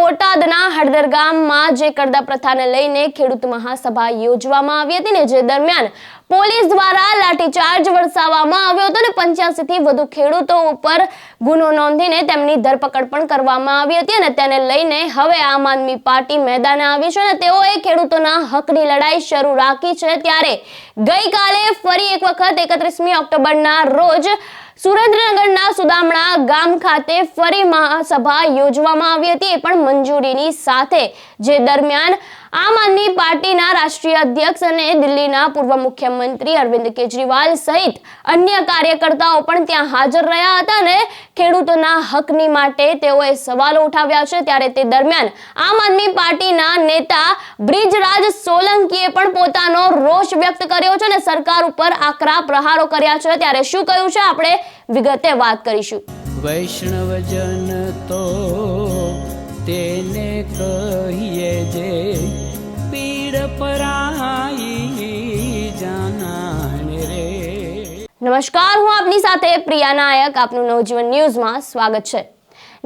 બોટાદના હળદર ગામમાં જે કરદા પ્રથાને લઈને ખેડૂત મહાસભા યોજવામાં આવી હતી ને જે દરમિયાન પોલીસ દ્વારા લાઠીચાર્જ વરસાવવામાં આવ્યો હતો અને 85 થી વધુ ખેડૂતો ઉપર ગુનો નોંધીને તેમની ધરપકડ પણ કરવામાં આવી હતી અને તેને લઈને હવે આમ આદમી પાર્ટી મેદાને આવી છે અને તેઓએ ખેડૂતોના હકની લડાઈ શરૂ રાખી છે। ત્યારે ગઈકાલે ફરી એક વખત 31મી ઓક્ટોબરના રોજ સુરેન્દ્રનગરના સુદામણા ગામ ખાતે ફરી મહાસભા યોજવામાં આવી હતી, એ પણ મંજૂરીની સાથે। જે દરમિયાન આમ આદમી પાર્ટીના રાષ્ટ્રીય અધ્યક્ષ અને દિલ્હીના પૂર્વ મુખ્યમંત્રી અરવિંદ કેજરીવાલ સહિત અન્ય કાર્યકર્તાઓ પણ ત્યાં હાજર રહ્યા હતા અને ખેડૂતોના હકની માટે તેઓએ સવાલો ઉઠાવ્યા છે। ત્યારે તે દરમિયાન આમ આદમી પાર્ટીના નેતા બ્રિજરાજ સોલંકીએ પણ પોતાનો રોષ વ્યક્ત કર્યો છે અને સરકાર ઉપર આકરા પ્રહારો કર્યા છે। ત્યારે શું કહ્યું છે આપણે વિગતે વાત કરીશું। વૈષ્ણવજન તો તેને કહીએ જે પીડ પરાઈ જાનાને રે। નમસ્કાર, હું આપની સાથે પ્રિયા નાયક, આપનું નવજીવન ન્યૂઝમાં સ્વાગત છે।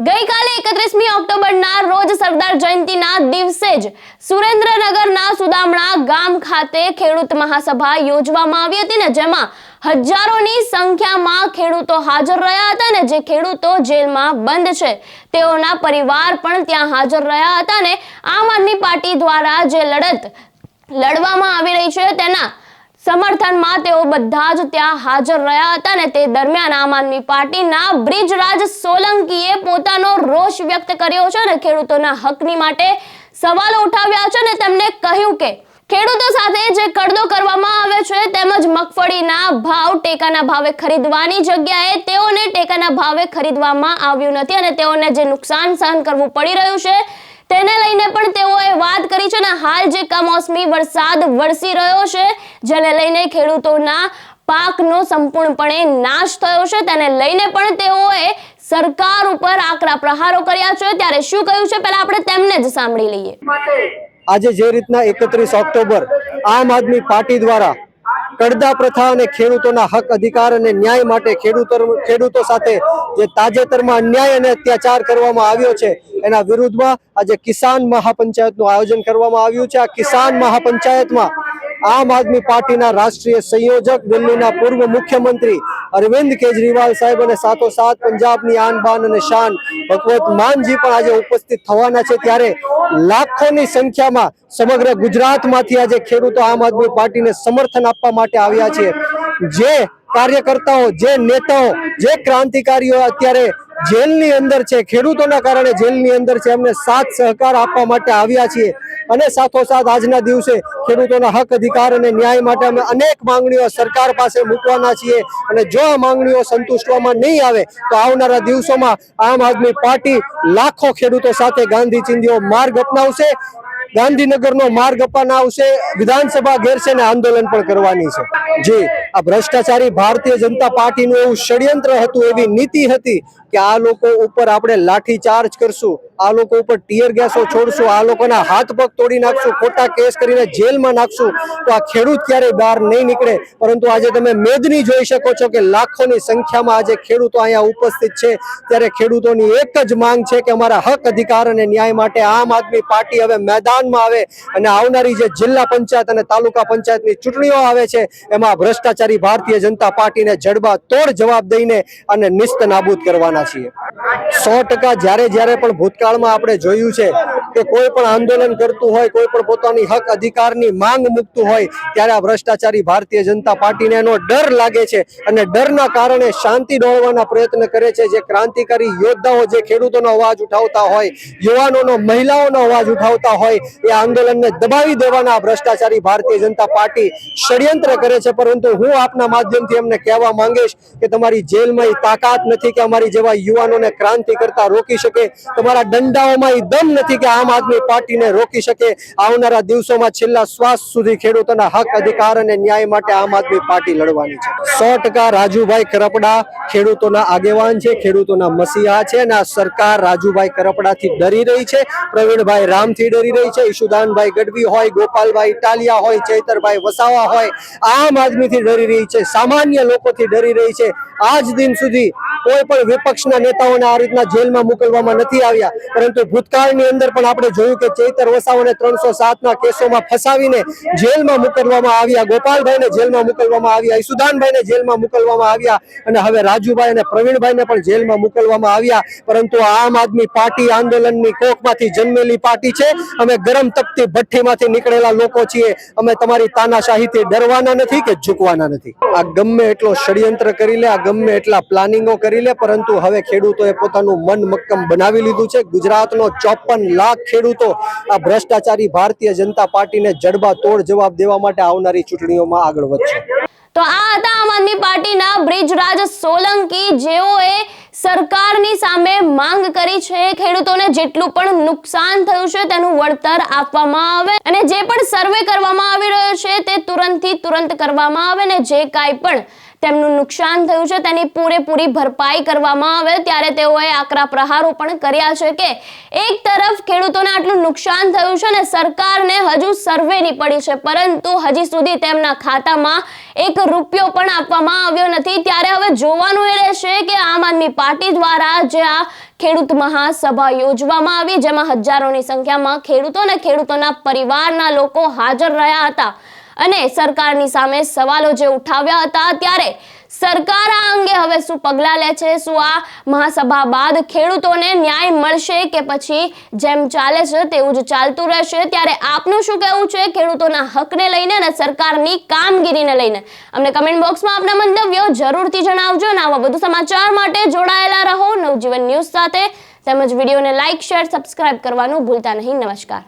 ગઈકાલે 31મી ઓક્ટોબરના રોજ સરદાર જયંતિના દિવસે જ સુરેન્દ્રનગરના સુદામણા ગામ ખાતે ખેડૂત મહાસભા યોજવામાં આવી હતી ને જેમાં હજારોની સંખ્યામાં ખેડૂતો હાજર રહ્યા હતા અને જે ખેડૂતો જેલમાં બંધ છે તેઓના પરિવાર પણ ત્યાં હાજર રહ્યા હતા અને આમ આદમી પાર્ટી દ્વારા જે લડત લડવામાં આવી રહી છે તેના સમર્થનમાં તેઓ બધા જ ત્યાં હાજર રહ્યા હતા અને તે દરમિયાન આમ આદમી પાર્ટીના બ્રિજરાજ સોલંકીએ પોતાનો રોષ વ્યક્ત કર્યો છે અને ખેડૂતોના હકની માટે સવાલો ઉઠાવ્યા છે અને તેમને કહ્યું કે ખેડૂતો સાથે જે કડદો કરવામાં આવે છે તેમજ મગફળીના ભાવ ટેકાના ભાવે ખરીદવાની જગ્યાએ તેઓને ટેકાના ભાવે ખરીદવામાં આવ્યું નથી અને તેઓને જે નુકસાન સહન કરવું પડી રહ્યું છે તેને લઈને પણ તેઓએ વાત કરી છે અને હાલ જે કમોસમી વરસાદ વરસી રહ્યો છે જેને લઈને ખેડૂતોના પાકનો સંપૂર્ણપણે નાશ થયો છે તેને લઈને પણ તેઓએ સરકાર ઉપર આકરા પ્રહારો કર્યા છે। ત્યારે શું કહ્યું છે પહેલા આપણે તેમને જ સાંભળી લઈએ। આજે જે રીતના 31 ઓક્ટોબર આમ આદમી પાર્ટી દ્વારા કડદા પ્રથા અને ખેડૂતોના હક અધિકાર અને ન્યાય માટે ખેડૂતો સાથે જે તાજેતરમાં અન્યાય અને અત્યાચાર કરવામાં આવ્યો છે એના વિરુદ્ધમાં આજે કિસાન મહાપંચાયતનું આયોજન કરવામાં આવ્યું છે। આ કિસાન મહાપંચાયતમાં આમ આદમી પાર્ટીના રાષ્ટ્રીય સંયોજક દિલ્હીના પૂર્વ મુખ્યમંત્રી અરવિંદ કેજરીવાલ સાહેબ અને સાથોસાથ પંજાબની આન બાન અને શાન ભગવત માનજી પણ આજે ઉપસ્થિત થવાના છે। ત્યારે લાખોની સંખ્યામાં સમગ્ર ગુજરાતમાંથી આજે ખેડૂતો આમ આદમી પાર્ટીને સમર્થન આપવા માટે આવ્યા છે। જે કાર્યકર્તાઓ, જે નેતાઓ, જે ક્રાંતિકારીઓ અત્યારે જેલની અંદર છે, ખેડૂતોના કારણે જેલની અંદર છે, એમને સાથ સહકાર આપવા માટે આવ્યા છીએ અને સાથોસાથ આજના દિવસે ખેડૂતોના હક અધિકાર અને ન્યાય માટે અમે અનેક માંગણીઓ સરકાર પાસે મૂકવાના છીએ અને જો આ માંગણીઓ સંતુષ્ટવામાં નહીં આવે તો આવનારા દિવસોમાં આમ આદમી પાર્ટી લાખો ખેડૂતો સાથે ગાંધી ચિંધ્યો માર્ગ અપનાવશે, ગાંધીનગરનો માર્ગ અપનાવશે, વિધાનસભા ઘેરશે ને આંદોલન પણ કરવાની છે। જી, આ ભ્રષ્ટાચારી ભારતીય જનતા પાર્ટીનું એવું ષડયંત્ર હતું, એવી નીતિ હતી કે આ લોકો ઉપર આપણે લાઠી ચાર્જ કરશું, આ લોકો ઉપર ટીયર ગેસો છોડશું, આ લોકોના હાથ પગ તોડી નાખશું, ખોટા કેસ કરીને જેલમાં નાખશું તો આ ખેડૂત ક્યારેય બહાર નહીં નીકળે। પરંતુ આજે તમે મેદની જોઈ શકો છો કે લાખોની સંખ્યામાં આજે ખેડૂતો અહીંયા ઉપસ્થિત છે। ત્યારે ખેડૂતોની એક જ માંગ છે કે અમારા હક અધિકાર અને ન્યાય માટે આમ આદમી પાર્ટી હવે મેદાનમાં આવે અને આવનારી જે જિલ્લા પંચાયત અને તાલુકા પંચાયતની ચૂંટણીઓ આવે છે એમાં ભ્રષ્ટાચારી ભારતીય જનતા પાર્ટીને જડબા તોડ જવાબ દઈને અને નિસ્ત નાબૂદ કરવાના છીએ। 100% જ્યારે પણ ભૂતકાળમાં આપણે જોયું છે કે કોઈ પણ આંદોલન કરતું હોય, કોઈ પણ પોતાની હક અધિકારની માંગ મૂકતું હોય ત્યારે આ ભ્રષ્ટાચારી ભારતીય જનતા પાર્ટીને એનો ડર લાગે છે અને ડરના કારણે શાંતિ ડોળવાના પ્રયત્ન કરે છે। જે ક્રાંતિકારી યોદ્ધાઓ જે ખેડૂતોનો અવાજ ઉઠાવતા હોય, યુવાનોનો, મહિલાઓનો અવાજ ઉઠાવતા હોય, એ આંદોલનને દબાવી દેવાના ભ્રષ્ટાચારી ભારતીય જનતા પાર્ટી ષડયંત્ર કરે છે। પરંતુ હું આપના માધ્યમથી એમને કહેવા માંગીશ કે તમારી જેલમાં તાકાત નથી કે અમારી જેવા યુવાનોને ક્રાંતિ કરતા રોકી શકે, તમારા દંડાઓમાં દમ નથી કે આમ આદમી પાર્ટીને રોકી શકે. આવનારા દિવસોમાં છેલ્લા શ્વાસ સુધી ખેડૂતોના હક અધિકાર અને ન્યાય માટે આમ આદમી પાર્ટી લડવાની છે. 100% રાજુભાઈ કરપડા ખેડૂતોના આગેવાન છે, ખેડૂતોના મસીહા છે અને આ સરકાર રાજુભાઈ કરપડાથી ડરી રહી છે, પ્રવીણભાઈ રામથી ડરી રહી છે, ઈશુદાનભાઈ ગઢવી હોય, ગોપાલભાઈ ઇટાલિયા હોય, ચૈતરભાઈ વસાવા હોય, આમ આદમીથી ડરી રહી છે, સામાન્ય લોકોથી ડરી રહી છે. આજ દિન સુધી કોઈ પણ વિપક્ષના નેતાઓને આ રીતના જેલમાં મોકલવામાં નથી આવ્યા, પરંતુ ભૂતકાળની અંદર પણ આપણે જોયું કે ચૈતર વસાવાને 307ના કેસોમાં ફસાવીને જેલમાં મોકલવામાં આવ્યા, ગોપાલભાઈને જેલમાં મોકલવામાં આવ્યા, ઈશુદાનભાઈને જેલમાં મોકલવામાં આવ્યા અને હવે રાજુભાઈ અને પ્રવીણભાઈને પણ જેલમાં મોકલવામાં આવ્યા. પરંતુ આમ આદમી પાર્ટી આંદોલનની કોખમાંથી જન્મેલી પાર્ટી છે. અમે ગરમ તપતી ભઠ્ઠીમાંથી નીકળેલા લોકો છીએ. અમે તમારી તાનાશાહીથી ડરવાના નથી કે ઝૂકવાના નથી. આ ગમે એટલો ષડયંત્ર કરી લે, આ ગમે એટલા પ્લાનિંગો કરી લે, પરંતુ હવે ખેડૂતોએ પોતાનું મન મક્કમ બનાવી લીધું છે. ગુજરાતનો 54 લાખ ખેડૂતો આ ભ્રષ્ટાચારી ભારતીય જનતા પાર્ટીને જડબાતોડ જવાબ દેવા માટે આવનારી ચૂંટણીઓમાં આગળ વધશે. તો આ હતા આમ આદમી પાર્ટીના બ્રિજરાજ સોલંકી, જેઓએ સરકારની સામે માંગ કરી છે ખેડૂતોને જેટલું પણ નુકસાન થયું છે તેનું વળતર આપવામાં આવે અને જે પણ સર્વે કરવામાં આવી રહ્યો છે તે તુરંત કરવામાં આવે અને જે કાંઈ પણ તેમનું નુકસાન થયું છે તેની પૂરેપૂરી ભરપાઈ કરવામાં આવે. ત્યારે તેઓએ આકરા પ્રહારો પણ કર્યા છે કે એક તરફ ખેડૂતોને આટલું નુકસાન થયું છે અને સરકારને હજુ સર્વેની પડી છે, પરંતુ હજી સુધી તેમના ખાતામાં એક રૂપિયો પણ આપવામાં આવ્યો નથી. ત્યારે હવે જોવાનું એ રહેશે કે આમ આદમી પાર્ટી દ્વારા જે આ ખેડૂત મહાસભા યોજવામાં આવી, જેમાં હજારોની સંખ્યામાં ખેડૂતો અને ખેડૂતોના પરિવારના લોકો હાજર રહ્યા હતા અને સરકારની સામે સવાલો જે ઉઠાવ્યા હતા, ત્યારે સરકાર આ અંગે હવે શું પગલાં લે છે? શું આ મહાસભા બાદ ખેડૂતોને ન્યાય મળશે કે પછી જેમ ચાલે છે તેવું જ ચાલતું રહેશે? ત્યારે આપનું શું કહેવું છે ખેડૂતોના હકને લઈને અને સરકારની કામગીરીને લઈને? અમને કમેન્ટ બોક્સમાં આપના મંતવ્યો જરૂરથી જણાવજો અને આવા વધુ સમાચાર માટે જોડાયેલા રહો નવજીવન ન્યૂઝ સાથે. તેમજ વિડીયોને લાઇક, શેર, સબસ્ક્રાઇબ કરવાનું ભૂલતા નહીં. નમસ્કાર.